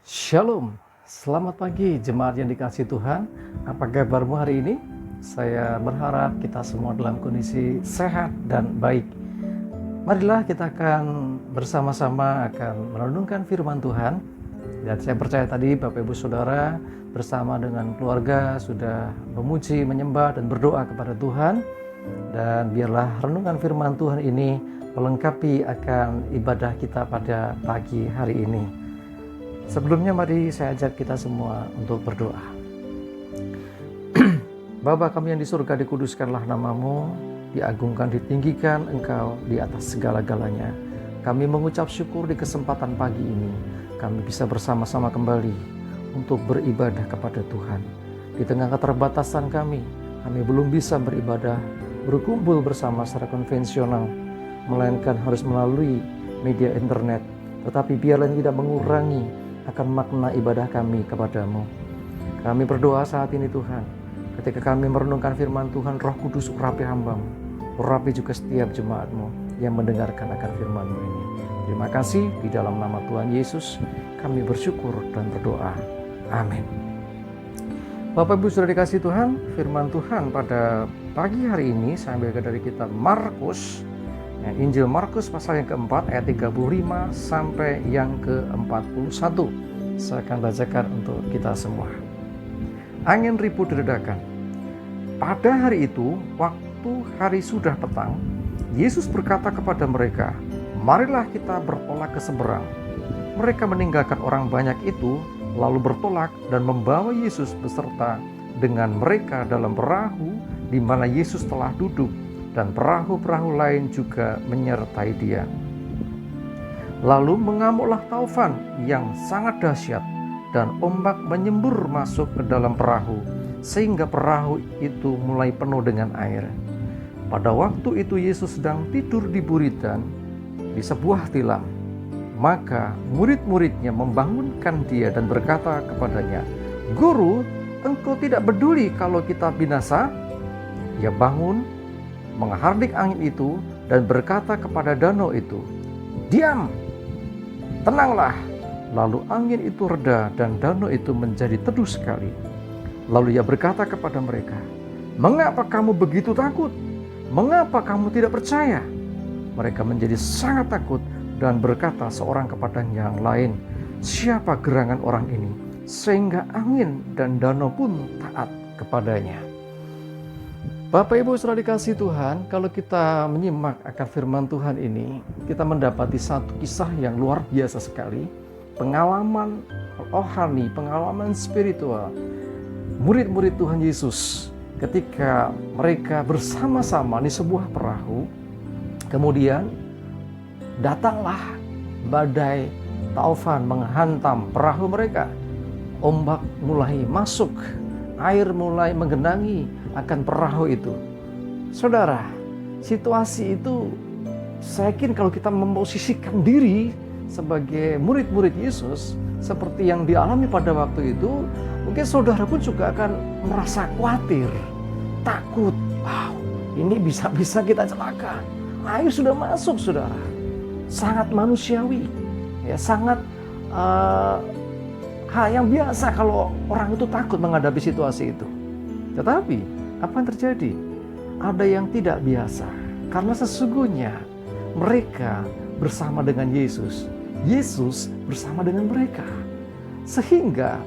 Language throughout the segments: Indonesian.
Shalom, selamat pagi jemaat yang dikasihi Tuhan. Apa kabarmu hari ini? Saya berharap kita semua dalam kondisi sehat dan baik. Marilah kita akan bersama-sama akan merenungkan firman Tuhan. Dan saya percaya tadi Bapak Ibu Saudara bersama dengan keluarga sudah memuji, menyembah dan berdoa kepada Tuhan. Dan biarlah renungan firman Tuhan ini melengkapi akan ibadah kita pada pagi hari ini. Sebelumnya mari saya ajak kita semua untuk berdoa. Bapa kami yang di surga, dikuduskanlah namamu, diagungkan, ditinggikan Engkau di atas segala-galanya. Kami mengucap syukur di kesempatan pagi ini, kami bisa bersama-sama kembali untuk beribadah kepada Tuhan. Di tengah keterbatasan kami belum bisa beribadah, berkumpul bersama secara konvensional, melainkan harus melalui media internet. Tetapi biarlah tidak mengurangi akan makna ibadah kami kepadamu. Kami berdoa saat ini Tuhan, ketika kami merenungkan firman Tuhan, Roh Kudus urapi hamba-Mu, urapi juga setiap jemaat-Mu yang mendengarkan akan firman-Mu ini. Terima kasih, di dalam nama Tuhan Yesus kami bersyukur dan berdoa. Amin. Bapak Ibu sudah dikasih Tuhan, firman Tuhan pada pagi hari ini saya ambil dari kitab Markus, Injil Markus pasal yang keempat ayat 35 sampai yang ke-41. Saya akan bacakan untuk kita semua. Angin ribut diredakan. Pada hari itu, waktu hari sudah petang, Yesus berkata kepada mereka, "Marilah kita bertolak ke seberang." Mereka meninggalkan orang banyak itu, lalu bertolak dan membawa Yesus beserta dengan mereka dalam perahu di mana Yesus telah duduk, dan perahu-perahu lain juga menyertai dia. Lalu mengamuklah taufan yang sangat dahsyat, dan ombak menyembur masuk ke dalam perahu, sehingga perahu itu mulai penuh dengan air. Pada waktu itu Yesus sedang tidur di buritan di sebuah tilam. Maka murid-muridnya membangunkan dia dan berkata kepadanya, "Guru, engkau tidak peduli kalau kita binasa?" Ia bangun, menghardik angin itu dan berkata kepada danau itu, "Diam, tenanglah." Lalu angin itu reda dan danau itu menjadi teduh sekali. Lalu ia berkata kepada mereka, "Mengapa kamu begitu takut? Mengapa kamu tidak percaya?" Mereka menjadi sangat takut dan berkata seorang kepada yang lain, "Siapa gerangan orang ini sehingga angin dan danau pun taat kepadanya?" Bapak Ibu sudah dikasih Tuhan, kalau kita menyimak akan firman Tuhan ini, kita mendapati satu kisah yang luar biasa sekali. Pengalaman rohani, pengalaman spiritual murid-murid Tuhan Yesus ketika mereka bersama-sama di sebuah perahu. Kemudian datanglah badai taufan menghantam perahu mereka. Ombak mulai masuk, air mulai menggenangi akan perahu itu. Saudara, situasi itu saya yakin kalau kita memposisikan diri sebagai murid-murid Yesus seperti yang dialami pada waktu itu, mungkin saudara pun juga akan merasa khawatir, takut. Wow, ini bisa-bisa kita celaka. Air sudah masuk, saudara. Sangat manusiawi, ya, sangat hal yang biasa kalau orang itu takut menghadapi situasi itu. Tetapi apa yang terjadi? Ada yang tidak biasa, karena sesungguhnya mereka bersama dengan Yesus. Yesus bersama dengan mereka. Sehingga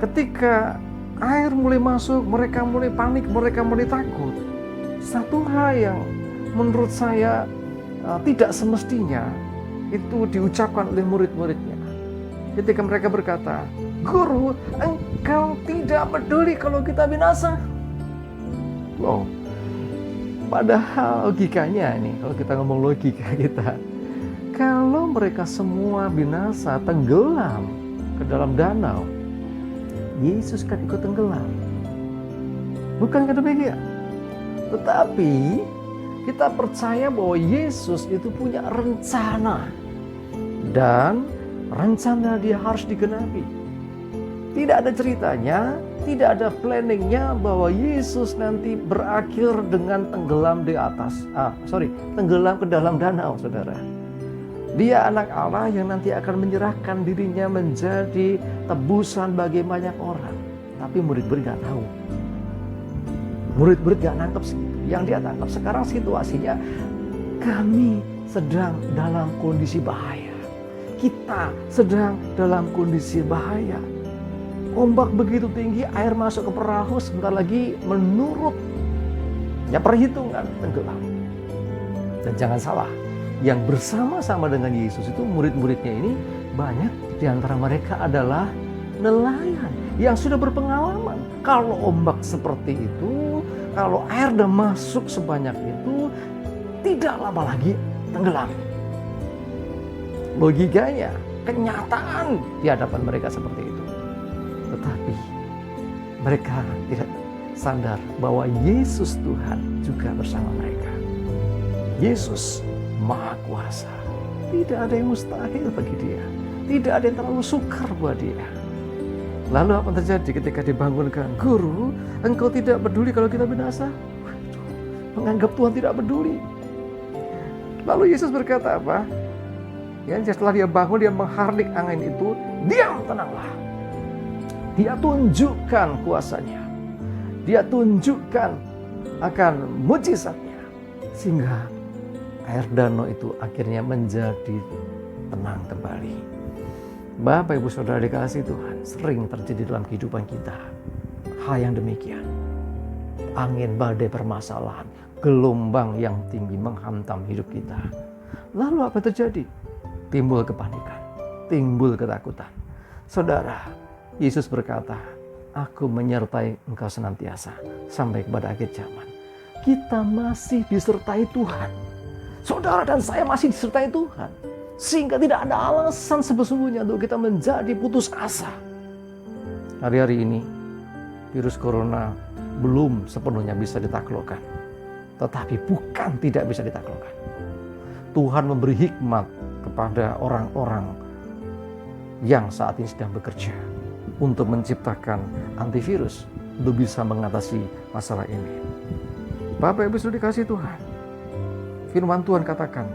ketika air mulai masuk, mereka mulai panik, mereka mulai takut. Satu hal yang menurut saya tidak semestinya itu diucapkan oleh murid-muridnya. Ketika mereka berkata, "Guru, engkau tidak peduli kalau kita binasa?" Wow. Padahal logikanya ini, kalau kita ngomong logika kita, kalau mereka semua binasa, tenggelam ke dalam danau, Yesus kan ikut tenggelam. Bukankah demikian? Tetapi kita percaya bahwa Yesus itu punya rencana, dan rencana dia harus digenapi. Tidak ada ceritanya, tidak ada planningnya bahwa Yesus nanti berakhir dengan tenggelam di atas, tenggelam ke dalam danau, saudara. Dia anak Allah yang nanti akan menyerahkan dirinya menjadi tebusan bagi banyak orang. Tapi murid-murid gak tahu. Murid-murid gak nangkep segitu. Yang dia tangkap sekarang situasinya, kami sedang dalam kondisi bahaya. Kita sedang dalam kondisi bahaya. Ombak begitu tinggi, air masuk ke perahu, sebentar lagi menurut perhitungan tenggelam. Dan jangan salah, yang bersama-sama dengan Yesus itu murid-muridnya ini banyak di antara mereka adalah nelayan yang sudah berpengalaman. Kalau ombak seperti itu, kalau air udah masuk sebanyak itu, tidak lama lagi tenggelam. Logikanya, kenyataan di hadapan mereka seperti itu. Tetapi mereka tidak sadar bahwa Yesus Tuhan juga bersama mereka. Yesus Maha Kuasa. Tidak ada yang mustahil bagi dia. Tidak ada yang terlalu sukar buat dia. Lalu apa terjadi ketika dibangunkan? Guru, engkau tidak peduli kalau kita binasa? Menganggap Tuhan tidak peduli. Lalu Yesus berkata apa? Ya, setelah dia bangun, dia menghardik angin itu. Diam, tenanglah. Dia tunjukkan kuasanya. Dia tunjukkan akan mujizatnya. Sehingga air danau itu akhirnya menjadi tenang kembali. Bapak, Ibu, Saudara dikasihi Tuhan, sering terjadi dalam kehidupan kita hal yang demikian. Angin badai permasalahan, gelombang yang tinggi menghantam hidup kita. Lalu apa terjadi? Timbul kepanikan, timbul ketakutan. Saudara, Yesus berkata, aku menyertai engkau senantiasa sampai kepada akhir zaman. Kita masih disertai Tuhan. Saudara dan saya masih disertai Tuhan. Sehingga tidak ada alasan sesungguhnya untuk kita menjadi putus asa. Hari-hari ini, virus corona belum sepenuhnya bisa ditaklukkan. Tetapi bukan tidak bisa ditaklukkan. Tuhan memberi hikmat kepada orang-orang yang saat ini sedang bekerja untuk menciptakan antivirus untuk bisa mengatasi masalah ini. Bapak Ibu sudah dikasih Tuhan. Firman Tuhan katakan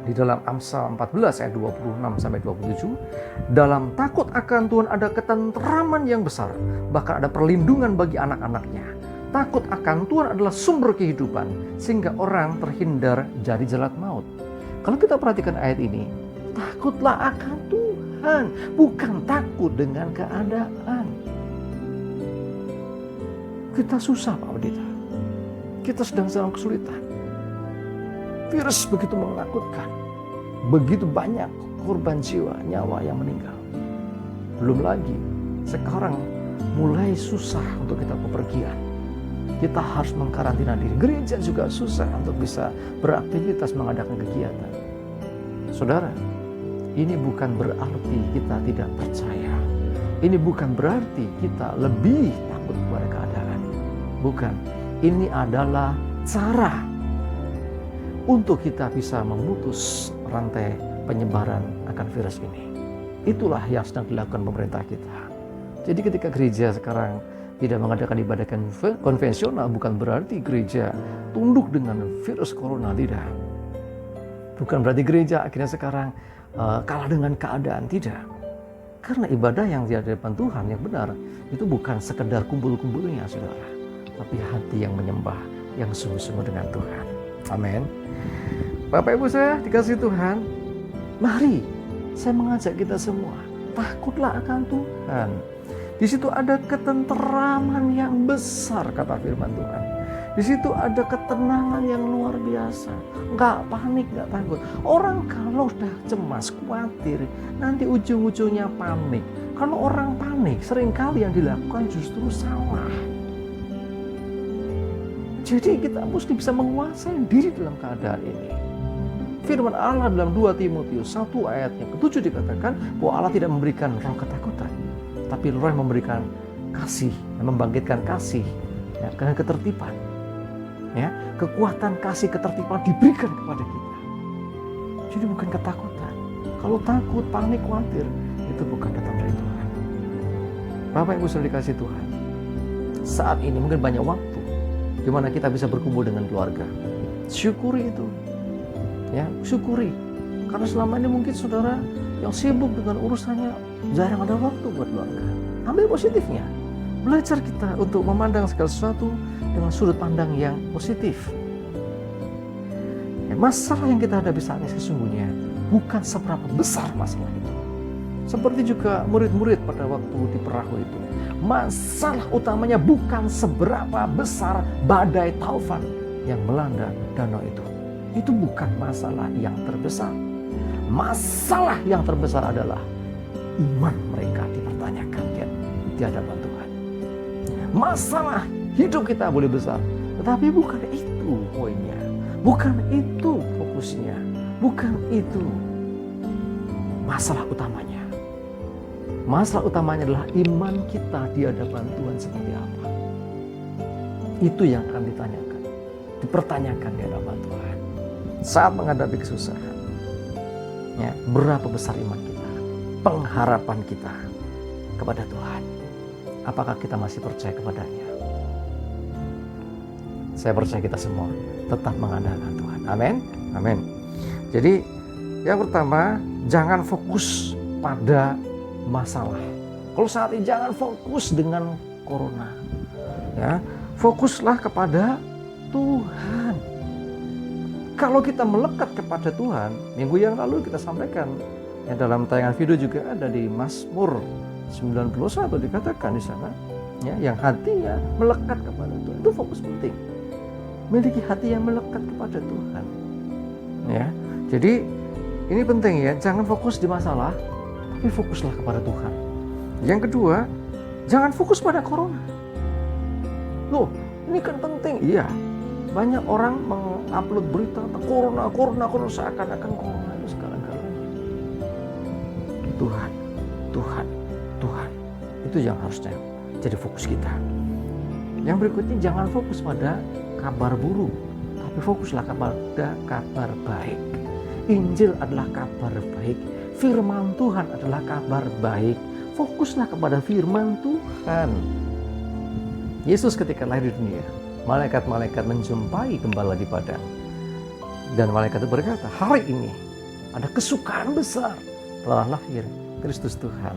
di dalam Amsal 14 ayat 26 sampai 27, dalam takut akan Tuhan ada ketenteraman yang besar, bahkan ada perlindungan bagi anak-anaknya. Takut akan Tuhan adalah sumber kehidupan, sehingga orang terhindar dari jerat maut. Kalau kita perhatikan ayat ini, takutlah akan Tuhan, bukan takut dengan keadaan. Kita susah, Pak Pendeta. Kita sedang dalam kesulitan. Virus begitu menakutkan. Begitu banyak korban jiwa, nyawa yang meninggal. Belum lagi, sekarang mulai susah untuk kita bepergian. Kita harus mengkarantina diri. Gereja juga susah untuk bisa beraktivitas mengadakan kegiatan. Saudara, ini bukan berarti kita tidak percaya. Ini bukan berarti kita lebih takut kepada keadaan. Bukan. Ini adalah cara untuk kita bisa memutus rantai penyebaran akan virus ini. Itulah yang sedang dilakukan pemerintah kita. Jadi ketika gereja sekarang tidak mengadakan ibadah konvensional, bukan berarti gereja tunduk dengan virus corona, tidak. Bukan berarti gereja akhirnya sekarang kalah dengan keadaan, tidak. Karena ibadah yang di hadapan Tuhan yang benar itu bukan sekedar kumpul-kumpulnya, saudara, tapi hati yang menyembah, yang sungguh-sungguh dengan Tuhan. Amin. Bapak Ibu saya dikasih Tuhan, mari saya mengajak kita semua, takutlah akan Tuhan. Di situ ada ketenteraman yang besar, kata firman Tuhan. Di situ ada ketenangan yang luar biasa. Enggak panik, enggak takut. Orang kalau sudah cemas, khawatir, nanti ujung-ujungnya panik. Kalau orang panik, seringkali yang dilakukan justru salah. Jadi kita mesti bisa menguasai diri dalam keadaan ini. Firman Allah dalam 2 Timotius 1 ayat yang ke-7 dikatakan bahwa Allah tidak memberikan roh ketakutan, tapi roh yang memberikan kasih, yang membangkitkan kasih, ya, dengan ketertiban. Ya, kekuatan kasih ketertiban diberikan kepada kita. Jadi bukan ketakutan. Kalau takut, panik, khawatir, itu bukan datang dari Tuhan. Bapak Ibu sudah dikasih Tuhan. Saat ini mungkin banyak waktu di mana kita bisa berkumpul dengan keluarga. Syukuri itu. Ya, syukuri. Karena selama ini mungkin saudara yang sibuk dengan urusannya jarang ada waktu buat keluarga. Ambil positifnya. Belajar kita untuk memandang segala sesuatu dengan sudut pandang yang positif. Masalah yang kita hadapi saat ini sesungguhnya bukan seberapa besar masalah itu. Seperti juga murid-murid pada waktu di perahu itu. Masalah utamanya bukan seberapa besar badai taufan yang melanda danau itu. Itu bukan masalah yang terbesar. Masalah yang terbesar adalah iman mereka dipertanyakan di hadapan Tuhan. Masalah hidup kita boleh besar, tetapi bukan itu poinnya. Bukan itu fokusnya. Bukan itu masalah utamanya. Masalah utamanya adalah iman kita di hadapan Tuhan seperti apa. Itu yang akan ditanyakan, dipertanyakan di hadapan Tuhan. Saat menghadapi kesusahan, ya, berapa besar iman kita, pengharapan kita kepada Tuhan. Apakah kita masih percaya kepadanya? Saya percaya kita semua tetap mengandalkan Tuhan. Amin. Amin. Jadi yang pertama, jangan fokus pada masalah. Kalau saat ini jangan fokus dengan corona. Ya, fokuslah kepada Tuhan. Kalau kita melekat kepada Tuhan, minggu yang lalu kita sampaikan, ya, dalam tayangan video juga ada di Mazmur 91 dikatakan di sana, ya, yang hatinya melekat kepada Tuhan. Itu fokus penting. Miliki hati yang melekat kepada Tuhan. Ya, jadi ini penting ya, jangan fokus di masalah, tapi fokuslah kepada Tuhan. Yang kedua, jangan fokus pada corona. Loh, ini kan penting. Iya. Banyak orang mengupload berita tentang corona seakan-akan corona itu segala-galanya. Tuhan. Itu yang harusnya jadi fokus kita. Yang berikutnya, jangan fokus pada kabar buruk, tapi fokuslah kepada kabar baik. Injil adalah kabar baik. Firman Tuhan adalah kabar baik. Fokuslah kepada firman Tuhan. Yesus ketika lahir di dunia, malaikat-malaikat menjumpai gembala di padang. Dan malaikat itu berkata, hari ini ada kesukaan besar, telah lahir Kristus Tuhan.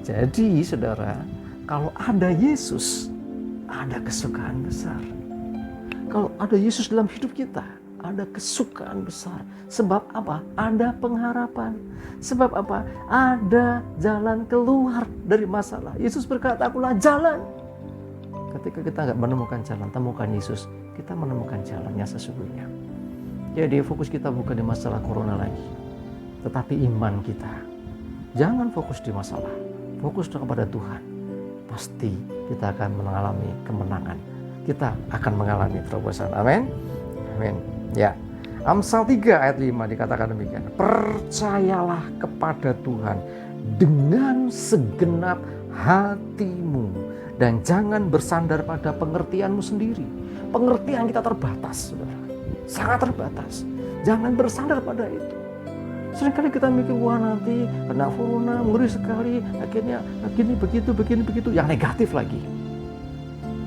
Jadi saudara, kalau ada Yesus, ada kesukaan besar. Kalau ada Yesus dalam hidup kita, ada kesukaan besar. Sebab apa? Ada pengharapan. Sebab apa? Ada jalan keluar dari masalah. Yesus berkata, akulah jalan. Ketika kita nggak menemukan jalan, temukan Yesus. Kita menemukan jalannya sesungguhnya. Jadi fokus kita bukan di masalah corona lagi, tetapi iman kita. Jangan fokus di masalah, fokus kepada Tuhan. Pasti kita akan mengalami kemenangan. Kita akan mengalami terobosan. Amin. Amin. Ya. Amsal 3 ayat 5 dikatakan demikian. Percayalah kepada Tuhan dengan segenap hatimu dan jangan bersandar pada pengertianmu sendiri. Pengertian kita terbatas, saudara. Sangat terbatas. Jangan bersandar pada itu. Seringkali kita mikir, wah nanti kena corona, ngeri sekali, akhirnya begini begitu, yang negatif lagi.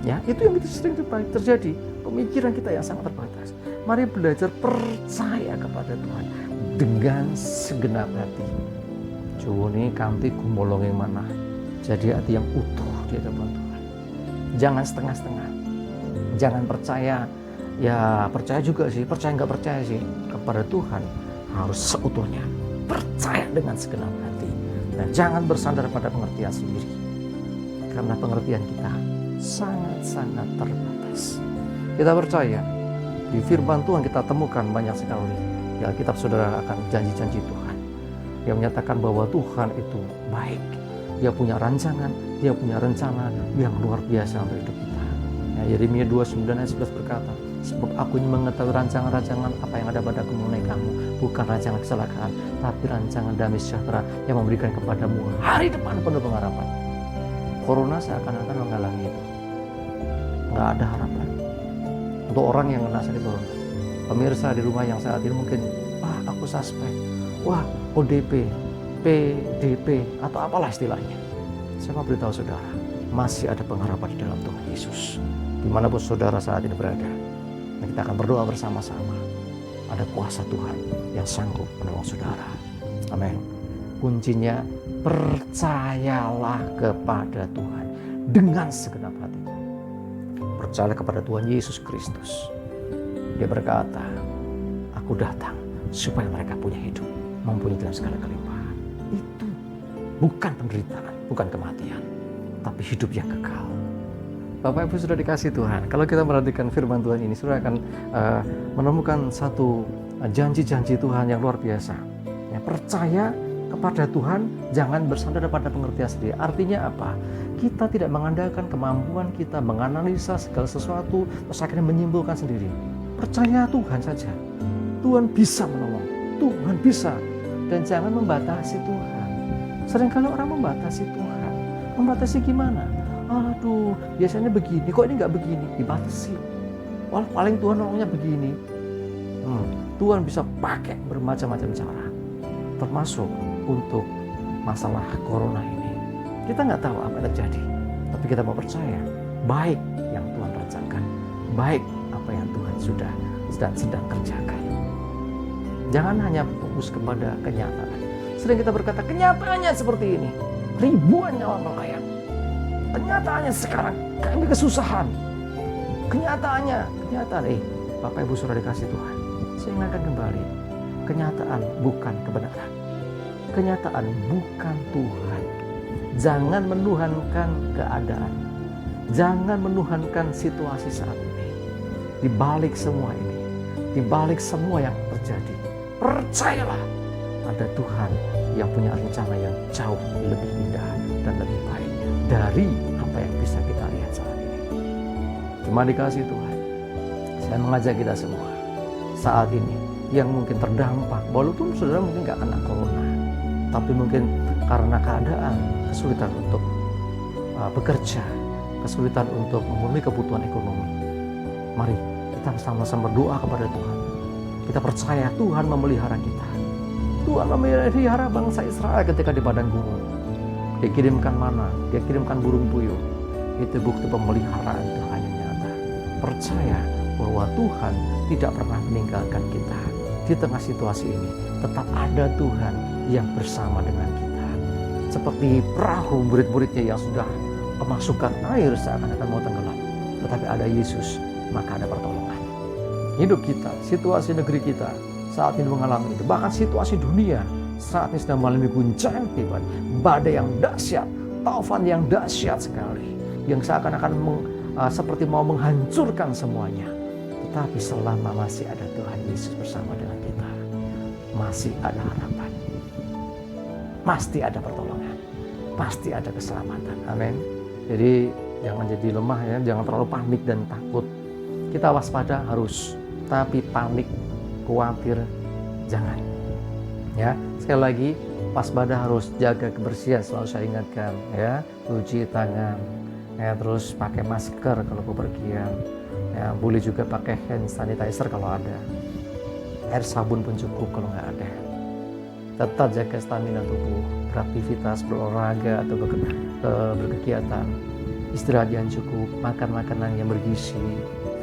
Ya, itu yang sering terjadi. Pemikiran kita yang sangat terbatas. Mari belajar percaya kepada Tuhan dengan segenap hati. Joni kanti gumolong yang mana? Jadi hati yang utuh di hadapan Tuhan. Jangan setengah-setengah. Jangan percaya, ya percaya juga sih, percaya nggak percaya sih. Kepada Tuhan harus seutuhnya. Percaya dengan segenap hati. Dan jangan bersandar pada pengertian sendiri. Karena pengertian kita sangat-sangat terbatas. Kita percaya di firman Tuhan kita temukan banyak sekali di Alkitab saudara akan janji-janji Tuhan yang menyatakan bahwa Tuhan itu baik. Dia punya rancangan, dia punya rencana yang luar biasa untuk hidup kita. Ya, Yeremia 29 ayat 11 berkata, sebab aku ini mengetahui rancangan-rancangan apa yang ada padaku mengenai kamu, bukan rancangan kecelakaan, tapi rancangan damai sejahtera yang memberikan kepadamu hari depan penuh pengharapan. Corona seakan-akan menghalangi itu. Nggak ada harapan. Untuk orang yang kena sakit corona, pemirsa di rumah yang saat ini mungkin, wah aku suspek, wah ODP, PDP, atau apalah istilahnya. Saya mau beritahu saudara, masih ada pengharapan di dalam Tuhan Yesus. Dimanapun saudara saat ini berada, dan kita akan berdoa bersama-sama. ada kuasa Tuhan yang sanggup menolong saudara. Amin. Kuncinya, percayalah kepada Tuhan dengan segenap hatimu. Percayalah kepada Tuhan Yesus Kristus. Dia berkata, aku datang supaya mereka punya hidup, mempunyai dalam segala kelimpahan. Itu bukan penderitaan, bukan kematian, tapi hidup yang kekal. Bapak Ibu sudah dikasih Tuhan, kalau kita perhatikan firman Tuhan ini, saudara akan menemukan satu janji-janji Tuhan yang luar biasa. Ya, percaya kepada Tuhan, jangan bersandar pada pengertian sendiri. Artinya apa? Kita tidak mengandalkan kemampuan kita menganalisa segala sesuatu, terus akhirnya menyimpulkan sendiri. Percaya Tuhan saja. Tuhan bisa menolong, Tuhan bisa. Dan jangan membatasi Tuhan. Seringkali orang membatasi Tuhan. Membatasi gimana? Aduh, biasanya begini, kok ini nggak begini? Dibatasi. Wah, paling Tuhan nolongnya begini. Tuhan bisa pakai bermacam-macam cara, termasuk untuk masalah corona ini. Kita nggak tahu apa yang terjadi, tapi kita mau percaya baik yang Tuhan rencanakan, baik apa yang Tuhan sudah sedang kerjakan. Jangan hanya fokus kepada kenyataan. Sering kita berkata kenyataannya seperti ini, ribuan nyawa melayang. Kenyataannya sekarang kami kesusahan. Kenyataan, Bapak Ibu sudah dikasih Tuhan. Saya ingatkan kembali, kenyataan bukan kebenaran. Kenyataan bukan Tuhan. Jangan menuhankan keadaan. Jangan menuhankan situasi saat ini. Di balik semua ini, di balik semua yang terjadi, percayalah ada Tuhan yang punya rencana yang jauh lebih indah dan lebih baik dari apa yang bisa kita lihat saat ini. Cuma dikasih Tuhan, saya mengajak kita semua saat ini yang mungkin terdampak, walaupun saudara mungkin gak kena corona, tapi mungkin karena keadaan, kesulitan untuk bekerja, kesulitan untuk memenuhi kebutuhan ekonomi. Mari kita sama-sama berdoa kepada Tuhan. Kita percaya Tuhan memelihara kita. Tuhan memelihara bangsa Israel ketika di padang gurun. Dia kirimkan mana, dia kirimkan burung puyuh. Itu bukti pemeliharaan Tuhan yang nyata. Percaya bahwa Tuhan tidak pernah meninggalkan kita. Di tengah situasi ini tetap ada Tuhan yang bersama dengan kita. Seperti perahu murid-muridnya yang sudah kemasukan air seakan-akan mau tenggelam. Tetapi ada Yesus, maka ada pertolongan. Hidup kita, situasi negeri kita saat ini mengalami itu. Bahkan situasi dunia saat ini sedang mengalami guncangan hebat, badai yang dahsyat, taufan yang dahsyat sekali, yang seakan-akan seperti mau menghancurkan semuanya. Tetapi selama masih ada Tuhan Yesus bersama dengan kita, masih ada harapan, pasti ada pertolongan, pasti ada keselamatan. Amin. Jadi jangan jadi lemah ya, jangan terlalu panik dan takut. Kita waspada harus, tapi panik, khawatir jangan. Ya, sekali lagi waspada harus, jaga kebersihan, selalu saya ingatkan ya, cuci tangan, ya, terus pakai masker kalau bepergian, ya, boleh juga pakai hand sanitizer kalau ada, air sabun pun cukup kalau nggak ada. Tetap jaga stamina tubuh, beraktivitas, berolahraga atau berkegiatan, istirahat yang cukup, makan makanan yang bergizi,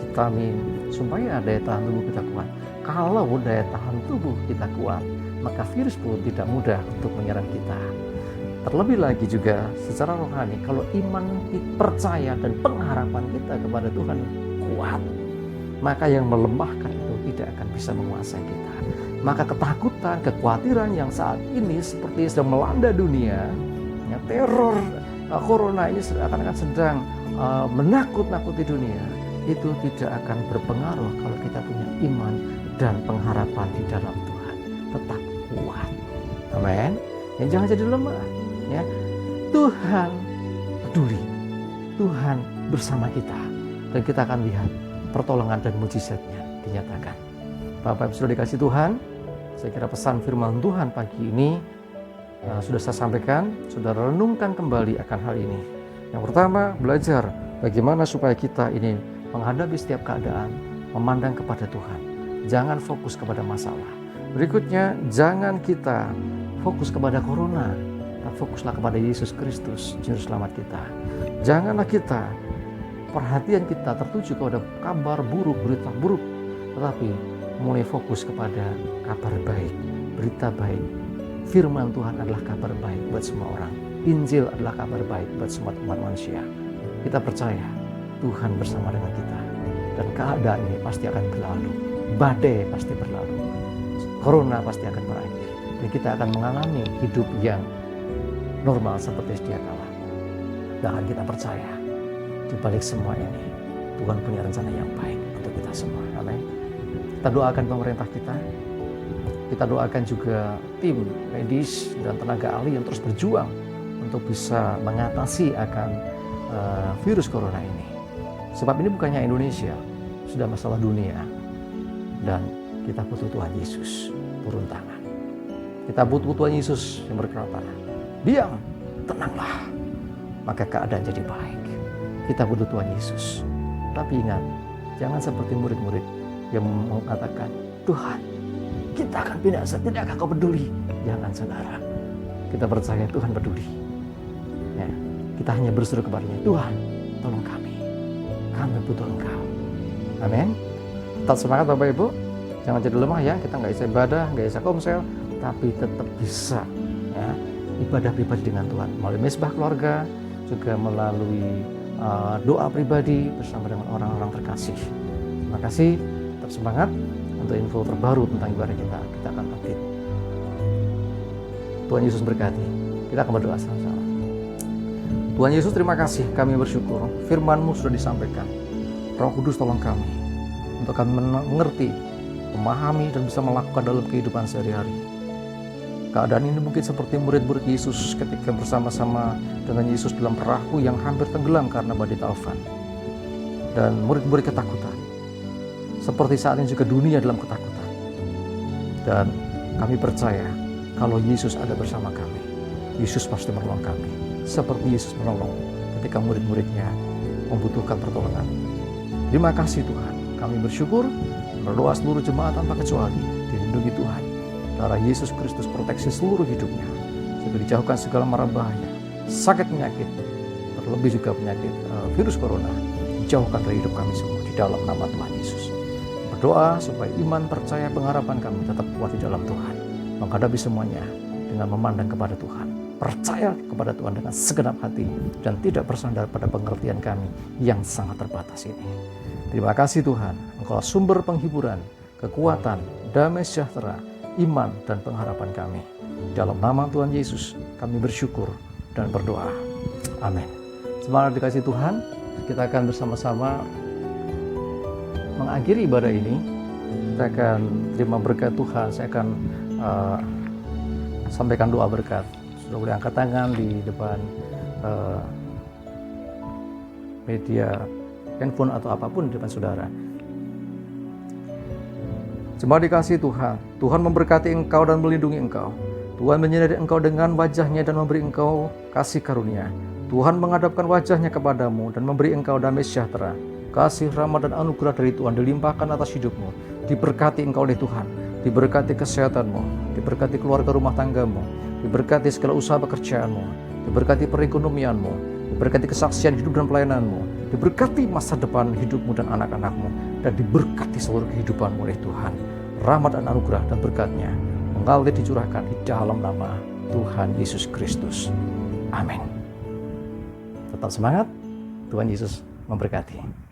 vitamin, supaya daya tahan tubuh kita kuat. Kalau daya tahan tubuh kita kuat, maka virus pun tidak mudah untuk menyerang kita. Terlebih lagi juga secara rohani, kalau iman, percaya dan pengharapan kita kepada Tuhan kuat, maka yang melemahkan itu tidak akan bisa menguasai kita. Maka ketakutan, kekhawatiran yang saat ini seperti sedang melanda dunia, ya, teror corona ini akan sedang menakut-nakuti dunia, itu tidak akan berpengaruh kalau kita punya iman dan pengharapan di dalam Tuhan. Tetap kuat. Amin. Ya, jangan jadi lemah. Ya, Tuhan peduli. Tuhan bersama kita. Dan kita akan lihat pertolongan dan mujizatnya dinyatakan. Bapak Ibu sudah dikasih Tuhan. Saya kira pesan firman Tuhan pagi ini sudah saya sampaikan. Sudah renungkan kembali akan hal ini. Yang pertama, belajar bagaimana supaya kita ini menghadapi setiap keadaan, memandang kepada Tuhan. Jangan fokus kepada masalah. Berikutnya, jangan kita fokus kepada corona, tapi fokuslah kepada Yesus Kristus, Juru Selamat kita. Janganlah kita, perhatian kita tertuju kepada kabar buruk, berita buruk, tetapi mulai fokus kepada kabar baik, berita baik. Firman Tuhan adalah kabar baik buat semua orang. Injil adalah kabar baik buat semua umat manusia. Kita percaya Tuhan bersama dengan kita. Dan keadaan ini pasti akan berlalu. Badai pasti berlalu. Corona pasti akan berakhir. Dan kita akan mengalami hidup yang normal seperti sedia kala. Dan kita percaya di balik semua ini Tuhan punya rencana yang baik untuk kita semua. Amin. Kita doakan pemerintah kita. Kita doakan juga tim medis dan tenaga ahli yang terus berjuang untuk bisa mengatasi akan virus corona ini. Sebab ini bukannya Indonesia, sudah masalah dunia. Dan kita butuh Tuhan Yesus turun tangan. Kita butuh Tuhan Yesus yang berkata, diam, tenanglah, maka keadaan jadi baik. Kita butuh Tuhan Yesus. Tapi ingat, jangan seperti murid-murid yang mengatakan, Tuhan, kita akan binasa, tidakkah kau peduli? Jangan, saudara. Kita percaya Tuhan peduli. Ya, kita hanya berseru kepadanya, Tuhan, tolong kami. Kami butuh Engkau. Amin. Tetap semangat Bapak Ibu. Jangan jadi lemah ya. Kita nggak bisa ibadah, nggak bisa komsel, tapi tetap bisa ya, ibadah pribadi dengan Tuhan. Melalui mesbah keluarga, juga melalui doa pribadi bersama dengan orang-orang terkasih. Terima kasih. Tetap semangat. Untuk info terbaru tentang ibadah kita akan update. Tuhan Yesus berkati. Kita akan berdoa sama-sama. Tuhan Yesus, terima kasih, kami bersyukur firman-Mu sudah disampaikan. Roh Kudus tolong kami untuk kami mengerti, memahami dan bisa melakukan dalam kehidupan sehari-hari. Keadaan ini mungkin seperti murid-murid Yesus ketika bersama-sama dengan Yesus dalam perahu yang hampir tenggelam karena badai taufan. Dan murid-murid ketakutan. Seperti saat ini juga dunia dalam ketakutan. Dan kami percaya kalau Yesus ada bersama kami, Yesus pasti menolong kami. Seperti Yesus menolong ketika murid-muridnya membutuhkan pertolongan. Terima kasih Tuhan. Kami bersyukur, berdoa seluruh jemaat tanpa kecuali dilindungi Tuhan. Darah Yesus Kristus proteksi seluruh hidupnya. Juga dijauhkan segala mara bahaya, sakit penyakit, terlebih juga penyakit virus corona. Dijauhkan dari hidup kami semua di dalam nama Tuhan Yesus. Berdoa supaya iman, percaya, pengharapan kami tetap kuat di dalam Tuhan. Menghadapi semuanya dengan memandang kepada Tuhan. Percaya kepada Tuhan dengan segenap hati. Dan tidak bersandar pada pengertian kami yang sangat terbatas ini. Terima kasih Tuhan. Engkau sumber penghiburan, kekuatan, damai sejahtera, iman dan pengharapan kami. Dalam nama Tuhan Yesus kami bersyukur dan berdoa. Amin. Semangat dikasih Tuhan. Kita akan bersama-sama mengakhiri ibadah ini. Kita akan terima berkat Tuhan. Saya akan sampaikan doa berkat. Sudah boleh angkat tangan di depan media handphone atau apapun di depan saudara. Jemaat dikasih Tuhan. Tuhan memberkati engkau dan melindungi engkau. Tuhan menyinari engkau dengan wajahnya dan memberi engkau kasih karunia. Tuhan menghadapkan wajahnya kepadamu dan memberi engkau damai sejahtera. Kasih, rahmat, dan anugerah dari Tuhan dilimpahkan atas hidupmu. Diberkati engkau oleh Tuhan. Diberkati kesehatanmu. Diberkati keluarga rumah tanggamu. Diberkati segala usaha pekerjaanmu. Diberkati perekonomianmu. Diberkati kesaksian hidup dan pelayananmu. Diberkati masa depan hidupmu dan anak-anakmu. Dan diberkati seluruh kehidupanmu oleh Tuhan. Rahmat dan anugerah dan berkatnya mengalir dicurahkan di dalam nama Tuhan Yesus Kristus. Amin. Tetap semangat. Tuhan Yesus memberkati.